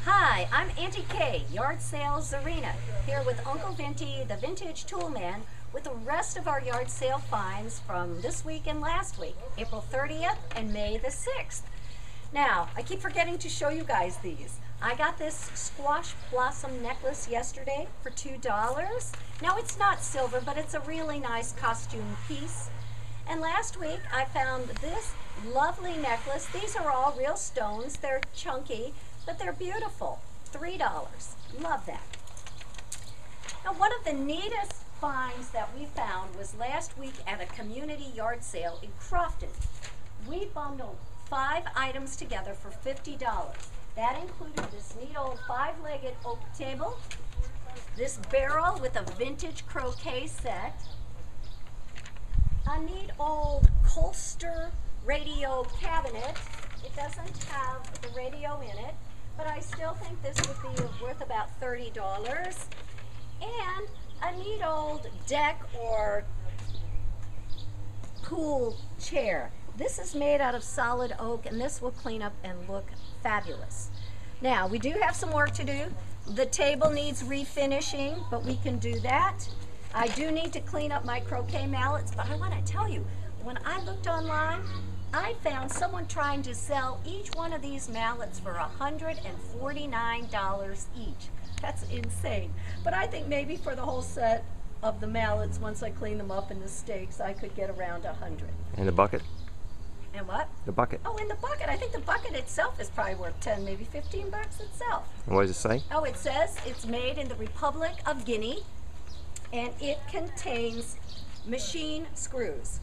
Hi, I'm Auntie Kay, Yard Sales Arena, here with Uncle Vinty, the Vintage Tool Man, with the rest of our yard sale finds from this week and last week, April 30th and May the 6th. Now, I keep forgetting to show you guys these. I got this squash blossom necklace yesterday for $2. Now, it's not silver, but it's a really nice costume piece. And last week, I found this lovely necklace. These are all real stones. They're chunky, but they're beautiful. $3. Love that. Now, one of the neatest finds that we found was last week at a community yard sale in Crofton. We bundled 5 items together for $50. That included this neat old 5-legged oak table, this barrel with a vintage croquet set, a neat old Colster radio cabinet. It doesn't have the radio in it, but I still think this would be worth about $30. And a neat old deck or pool chair. This is made out of solid oak, and this will clean up and look fabulous. Now, we do have some work to do. The table needs refinishing, but we can do that. I do need to clean up my croquet mallets, but I want to tell you, when I looked online, I found someone trying to sell each one of these mallets for $149 each. That's insane. But I think maybe for the whole set of the mallets, once I clean them up in the stakes, I could get around 100. And the bucket? And what? The bucket. Oh, and the bucket. I think the bucket itself is probably worth 10, maybe 15 bucks itself. And what does it say? Oh, it says it's made in the Republic of Guinea, and it contains machine screws.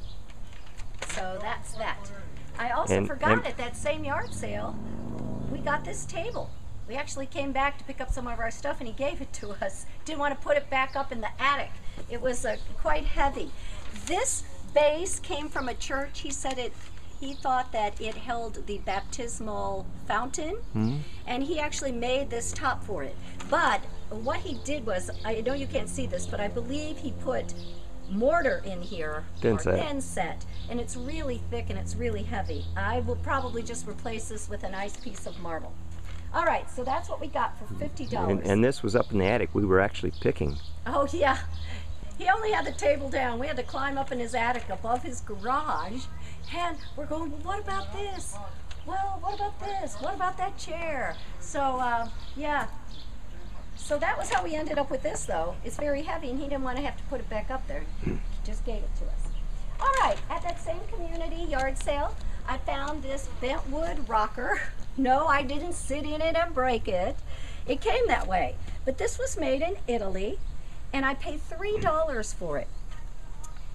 So that's that. I also forgot at that same yard sale, we got this table. We actually came back to pick up some of our stuff, and he gave it to us. Didn't want to put it back up in the attic. It was quite heavy. This base came from a church. He said he thought that it held the baptismal fountain, and he actually made this top for it. But what he did was, I know you can't see this, but I believe he put mortar in here, thin set, and it's really thick and it's really heavy. I will probably just replace this with a nice piece of marble. All right, so that's what we got for $50. And this was up in the attic. We were actually picking. Oh yeah, he only had the table down. We had to climb up in his attic above his garage, and we're going, well, what about this? Well, what about this? What about that chair? So yeah. So that was how we ended up with this, though. It's very heavy, and he didn't want to have to put it back up there. He just gave it to us. All right, at that same community yard sale, I found this bentwood rocker. No, I didn't sit in it and break it. It came that way. But this was made in Italy, and I paid $3 for it.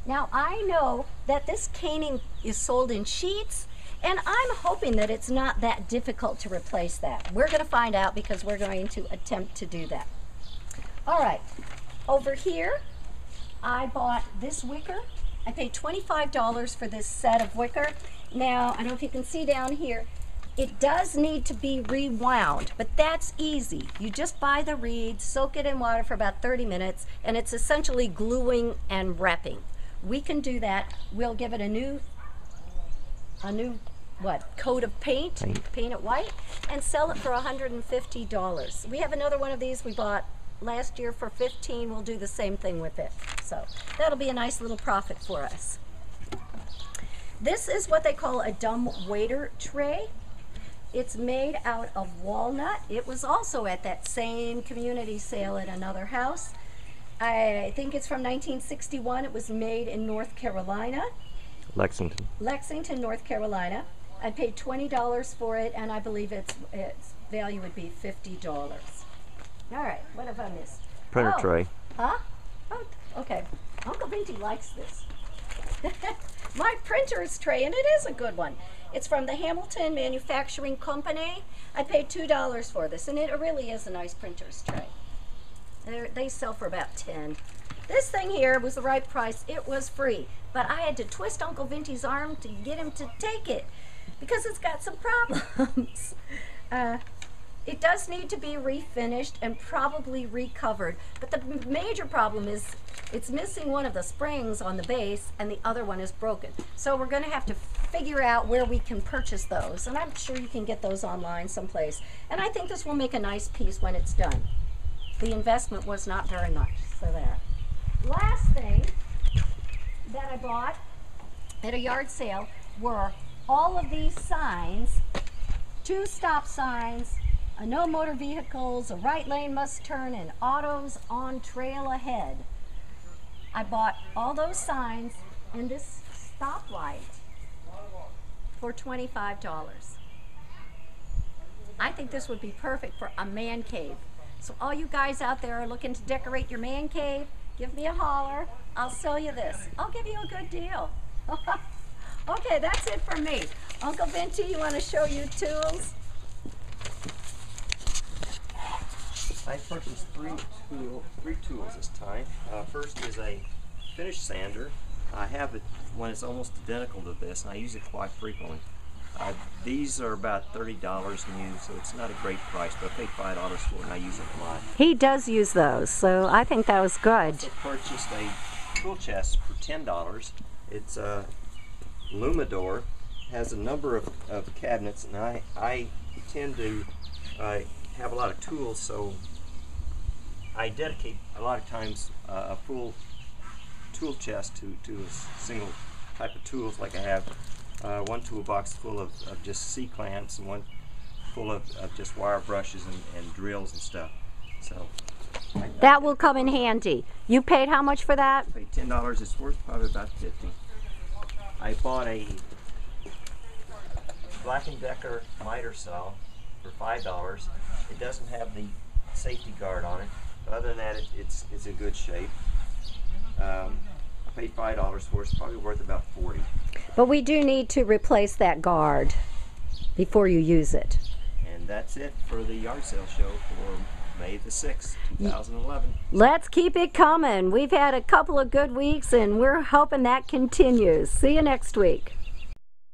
Now, I know that this caning is sold in sheets, and I'm hoping that it's not that difficult to replace that. We're going to find out, because we're going to attempt to do that. All right, over here, I bought this wicker. I paid $25 for this set of wicker. Now, I don't know if you can see down here, it does need to be rewound, but that's easy. You just buy the reed, soak it in water for about 30 minutes, and it's essentially gluing and wrapping. We can do that. We'll give it a new coat of paint it white, and sell it for $150. We have another one of these we bought last year for $15. We'll do the same thing with it. So that'll be a nice little profit for us. This is what they call a dumb waiter tray. It's made out of walnut. It was also at that same community sale at another house. I think it's from 1961. It was made in North Carolina. Lexington, North Carolina. I paid $20 for it, and I believe its value would be $50. All right, what have I missed? Printer tray. Huh? Oh, okay. Uncle Vinty likes this. My printer's tray, and it is a good one. It's from the Hamilton Manufacturing Company. I paid $2 for this, and it really is a nice printer's tray. They sell for about $10. This thing here was the right price. It was free, but I had to twist Uncle Vinty's arm to get him to take it, because it's got some problems. It does need to be refinished and probably recovered, but the major problem is it's missing one of the springs on the base, and the other one is broken. So we're going to have to figure out where we can purchase those, and I'm sure you can get those online someplace. And I think this will make a nice piece when it's done. The investment was not very much for that. Last thing that I bought at a yard sale were all of these signs, 2 stop signs, a no motor vehicles, a right lane must turn, and autos on trail ahead. I bought all those signs and this stoplight for $25. I think this would be perfect for a man cave. So all you guys out there are looking to decorate your man cave, give me a holler. I'll sell you this. I'll give you a good deal. Okay, that's it for me. Uncle Vinty, you want to show your tools? I purchased three tools this time. First is a finish sander. I have one that's almost identical to this, and I use it quite frequently. These are about $30 new, so it's not a great price, but I paid $5 for it, and I use it a lot. He does use those, so I think that was good. I also purchased a tool chest for $10. It's Lumador, has a number of cabinets, and I tend to have a lot of tools, so I dedicate a lot of times a full tool chest to a single type of tools. Like I have one toolbox full of just C-clamps and one full of just wire brushes and drills and stuff. So that will come in handy. You paid how much for that? I paid $10. It's worth probably about $50. I bought a Black & Decker miter saw for $5. It doesn't have the safety guard on it, but other than that, it's in good shape. I paid $5 for it. It's probably worth about $40. But we do need to replace that guard before you use it. And that's it for the yard sale show for May the 6th, 2011. Let's keep it coming. We've had a couple of good weeks, and we're hoping that continues. See you next week.